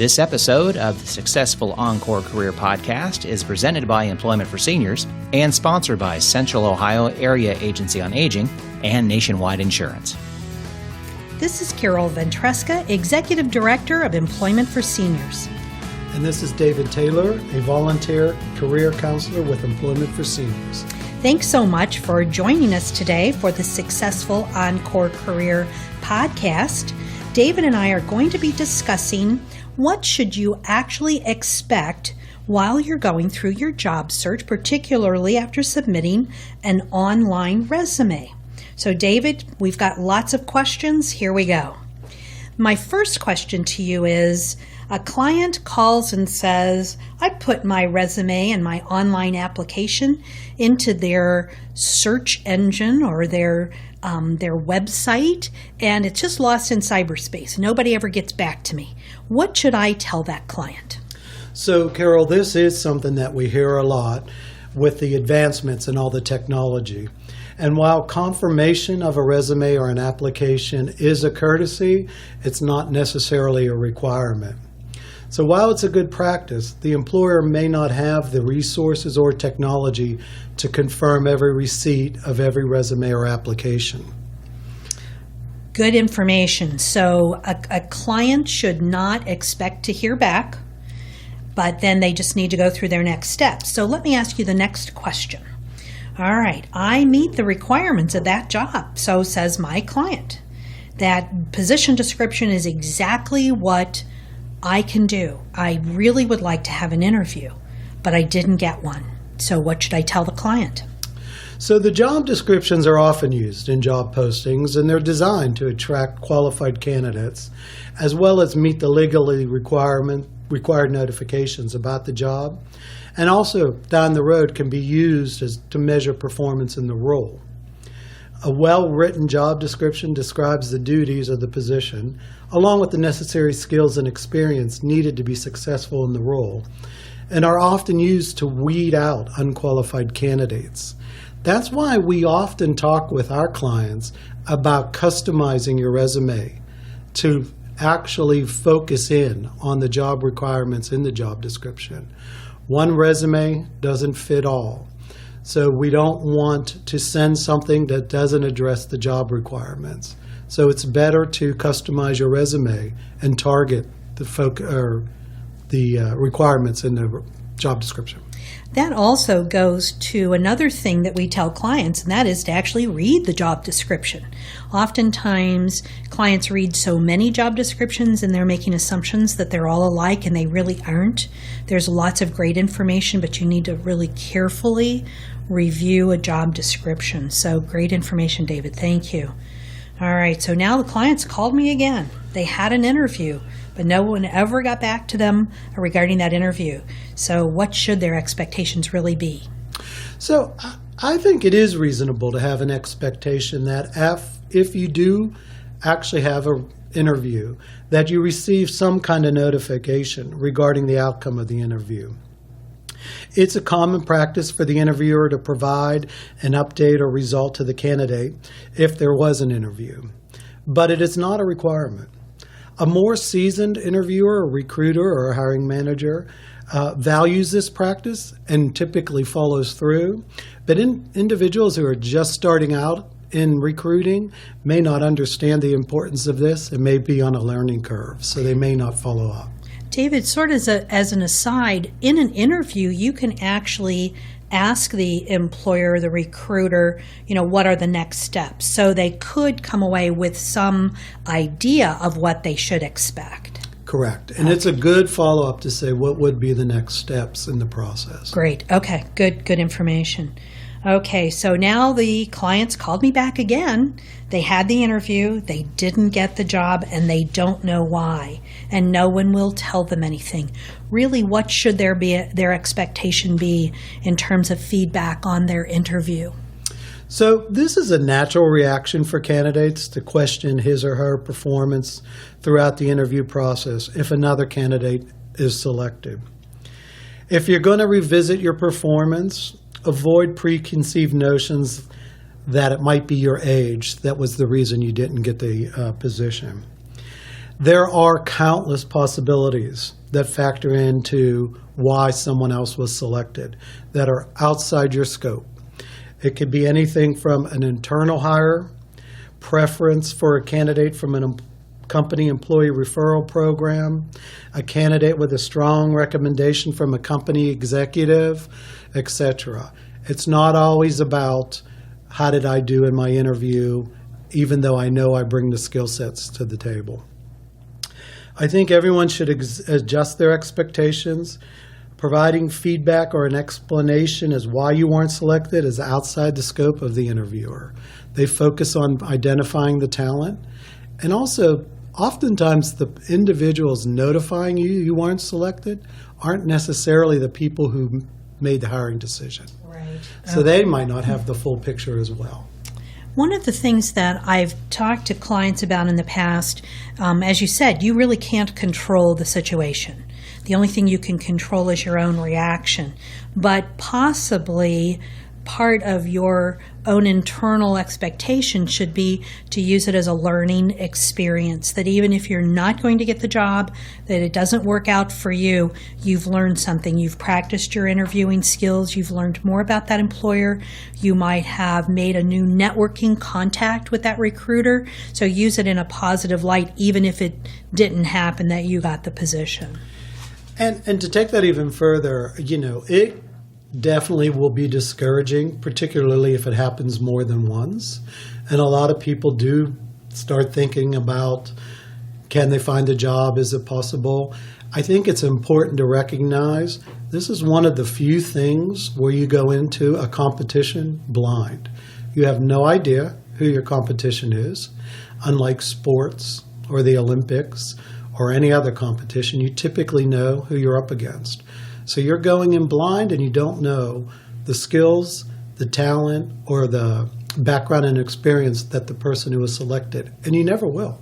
This episode of the Successful Encore Career Podcast is presented by Employment for Seniors and sponsored by Central Ohio Area Agency on Aging and Nationwide Insurance. This is Carol Ventresca, Executive Director of Employment for Seniors. And this is David Taylor, a volunteer career counselor with Employment for Seniors. Thanks so much for joining us today for the Successful Encore Career Podcast. David and I are going to be discussing what should you actually expect while you're going through your job search, particularly after submitting an online resume. So David, we've got lots of questions. Here we go. My first question to you is, a client calls and says, I put my resume and my online application into their search engine or their website, and it's just lost in cyberspace. Nobody ever gets back to me. What should I tell that client? So, Carol, this is something that we hear a lot with the advancements in all the technology. And while confirmation of a resume or an application is a courtesy, it's not necessarily a requirement. So while it's a good practice, the employer may not have the resources or technology to confirm every receipt of every resume or application. Good information. So a client should not expect to hear back, but then they just need to go through their next steps. So let me ask you the next question. All right, I meet the requirements of that job, so says my client. That position description is exactly what I can do. I really would like to have an interview, but I didn't get one. So what should I tell the client? So the job descriptions are often used in job postings, and they're designed to attract qualified candidates, as well as meet the legally required notifications about the job, and also down the road can be used to measure performance in the role. A well-written job description describes the duties of the position, along with the necessary skills and experience needed to be successful in the role, and are often used to weed out unqualified candidates. That's why we often talk with our clients about customizing your resume to actually focus in on the job requirements in the job description. One resume doesn't fit all. So we don't want to send something that doesn't address the job requirements. So it's better to customize your resume and target the requirements in the job description. That also goes to another thing that we tell clients, and that is to actually read the job description. Oftentimes, clients read so many job descriptions and they're making assumptions that they're all alike, and they really aren't. There's lots of great information, but you need to really carefully review a job description. So great information, David. Thank you. All right, so now the clients called me again. They had an interview, but no one ever got back to them regarding that interview. So what should their expectations really be? So I think it is reasonable to have an expectation that if you do actually have an interview, that you receive some kind of notification regarding the outcome of the interview. It's a common practice for the interviewer to provide an update or result to the candidate if there was an interview, but it is not a requirement. A more seasoned interviewer, a recruiter, or a hiring manager values this practice and typically follows through, but individuals who are just starting out in recruiting may not understand the importance of this and may be on a learning curve, so they may not follow up. David, sort of as an aside, in an interview, you can actually ask the employer, the recruiter, what are the next steps? So they could come away with some idea of what they should expect. Correct. And it's a good follow-up to say what would be the next steps in the process. Great. Okay. Good information. Okay, so now the clients called me back again. They had the interview, they didn't get the job, and they don't know why. And no one will tell them anything. Really, what should their expectation be in terms of feedback on their interview? So this is a natural reaction for candidates to question his or her performance throughout the interview process if another candidate is selected. If you're going to revisit your performance, avoid preconceived notions that it might be your age that was the reason you didn't get the position. There are countless possibilities that factor into why someone else was selected that are outside your scope. It could be anything from an internal hire, preference for a candidate from an company employee referral program, a candidate with a strong recommendation from a company executive, etc. It's not always about how did I do in my interview, even though I know I bring the skill sets to the table. I think everyone should adjust their expectations. Providing feedback or an explanation as why you weren't selected is outside the scope of the interviewer. They focus on identifying the talent, and also oftentimes the individuals notifying you weren't selected aren't necessarily the people who made the hiring decision. Right. So they might not have the full picture as well. One of the things that I've talked to clients about in the past, as you said, you really can't control the situation. The only thing you can control is your own reaction. But possibly part of your own internal expectation should be to use it as a learning experience, that even if you're not going to get the job, that it doesn't work out for you, you've learned something. You've practiced your interviewing skills. You've learned more about that employer. You might have made a new networking contact with that recruiter. So use it in a positive light, even if it didn't happen that you got the position. And to take that even further, it definitely will be discouraging, particularly if it happens more than once. And a lot of people do start thinking about, can they find a job? Is it possible? I think it's important to recognize this is one of the few things where you go into a competition blind. You have no idea who your competition is. Unlike sports or the Olympics or any other competition, you typically know who you're up against. So you're going in blind and you don't know the skills, the talent, or the background and experience that the person who was selected, and you never will.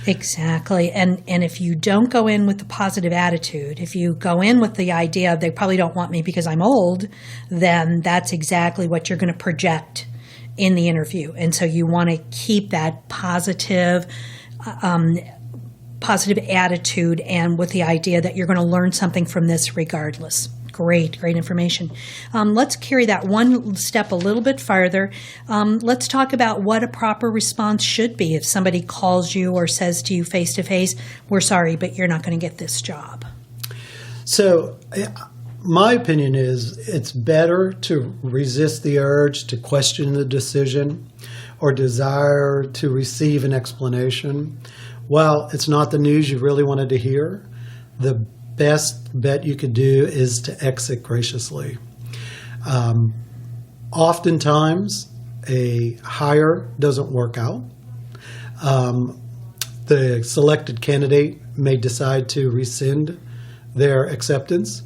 Exactly. And if you don't go in with the positive attitude, if you go in with the idea they probably don't want me because I'm old, then that's exactly what you're going to project in the interview. And so you want to keep that positive attitude and with the idea that you're going to learn something from this regardless. Great information. Let's carry that one step a little bit farther. Let's talk about what a proper response should be if somebody calls you or says to you face-to-face, we're sorry, but you're not going to get this job. So my opinion is it's better to resist the urge to question the decision or desire to receive an explanation. While it's not the news you really wanted to hear, the best bet you could do is to exit graciously. Oftentimes, a hire doesn't work out. The selected candidate may decide to rescind their acceptance.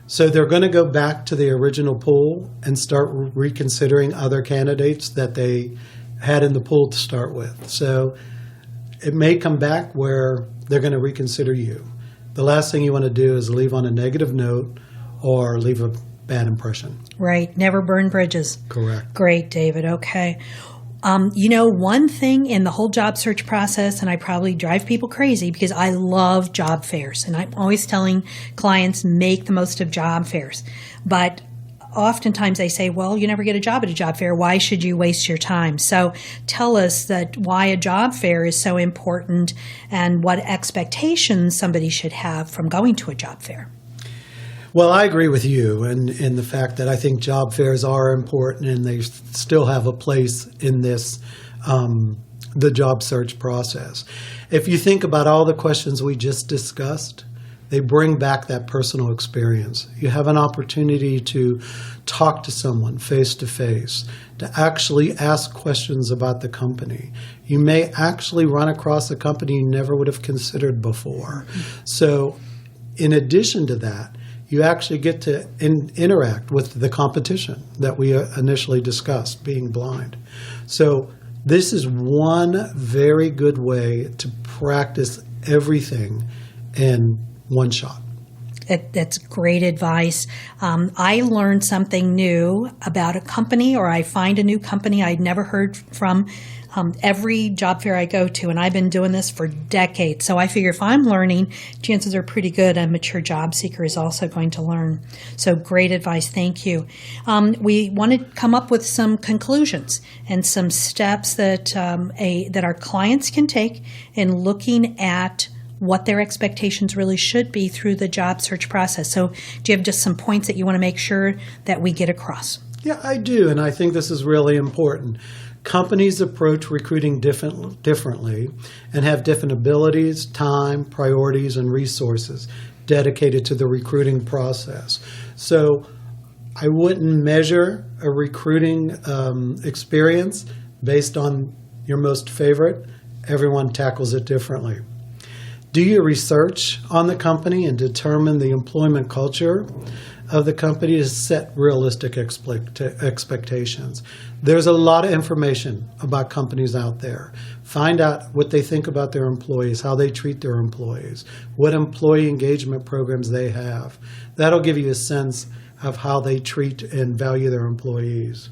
So they're going to go back to the original pool and start reconsidering other candidates that they had in the pool to start with. So it may come back where they're going to reconsider you. The last thing you want to do is leave on a negative note or leave a bad impression. Right. Never burn bridges. Correct. Great, David. Okay. One thing in the whole job search process, and I probably drive people crazy because I love job fairs, and I'm always telling clients, make the most of job fairs. But oftentimes they say, well, you never get a job at a job fair. Why should you waste your time? So tell us that why a job fair is so important and what expectations somebody should have from going to a job fair. Well, I agree with you in the fact that I think job fairs are important and they still have a place in this, the job search process. If you think about all the questions we just discussed, they bring back that personal experience. You have an opportunity to talk to someone face to face, to actually ask questions about the company. You may actually run across a company you never would have considered before. So in addition to that, you actually get to interact with the competition that we initially discussed, being blind. So this is one very good way to practice everything in one shot. That's great advice. I learned something new about a company, or I find a new company I'd never heard from. every job fair I go to, and I've been doing this for decades. So I figure if I'm learning, chances are pretty good a mature job seeker is also going to learn. So great advice. Thank you. We want to come up with some conclusions and some steps that that our clients can take in looking at what their expectations really should be through the job search process. So do you have just some points that you want to make sure that we get across? Yeah, I do, and I think this is really important. Companies approach recruiting differently and have different abilities, time, priorities, and resources dedicated to the recruiting process. So I wouldn't measure a recruiting experience based on your most favorite. Everyone tackles it differently. Do your research on the company and determine the employment culture of the company to set realistic expectations. There's a lot of information about companies out there. Find out what they think about their employees, how they treat their employees, what employee engagement programs they have. That'll give you a sense of how they treat and value their employees.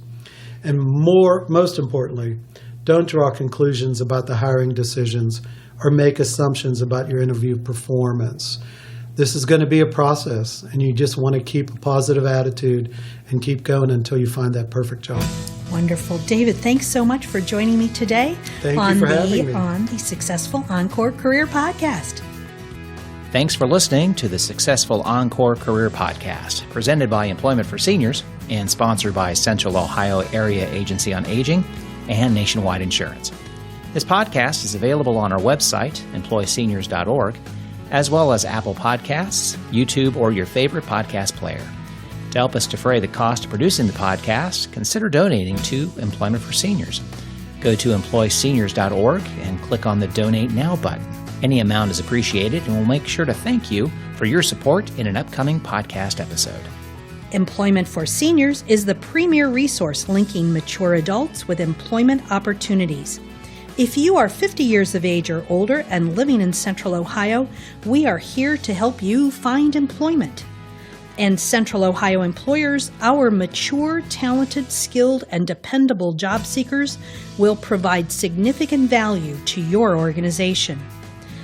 And most importantly, don't draw conclusions about the hiring decisions or make assumptions about your interview performance. This is going to be a process, and you just want to keep a positive attitude and keep going until you find that perfect job. Wonderful. David, thanks so much for joining me today on the Successful Encore Career Podcast. Thanks for listening to the Successful Encore Career Podcast, presented by Employment for Seniors and sponsored by Central Ohio Area Agency on Aging and Nationwide Insurance. This podcast is available on our website, employseniors.org, as well as Apple Podcasts, YouTube, or your favorite podcast player. To help us defray the cost of producing the podcast, consider donating to Employment for Seniors. Go to employseniors.org and click on the Donate Now button. Any amount is appreciated, and we'll make sure to thank you for your support in an upcoming podcast episode. Employment for Seniors is the premier resource linking mature adults with employment opportunities. If you are 50 years of age or older and living in Central Ohio, we are here to help you find employment. And Central Ohio employers, our mature, talented, skilled, and dependable job seekers will provide significant value to your organization.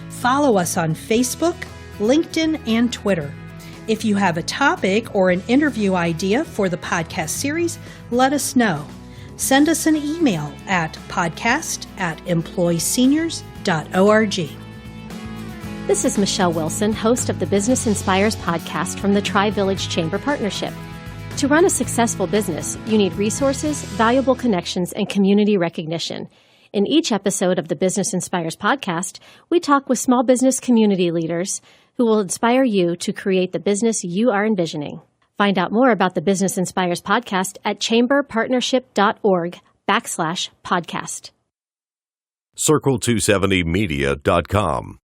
Follow us on Facebook, LinkedIn, and Twitter. If you have a topic or an interview idea for the podcast series, let us know. Send us an email at podcast@employseniors.org. This is Michelle Wilson, host of the Business Inspires podcast from the Tri-Village Chamber Partnership. To run a successful business, you need resources, valuable connections, and community recognition. In each episode of the Business Inspires podcast, we talk with small business community leaders who will inspire you to create the business you are envisioning. Find out more about the Business Inspires podcast at chamberpartnership.org/podcast. Circle270Media.com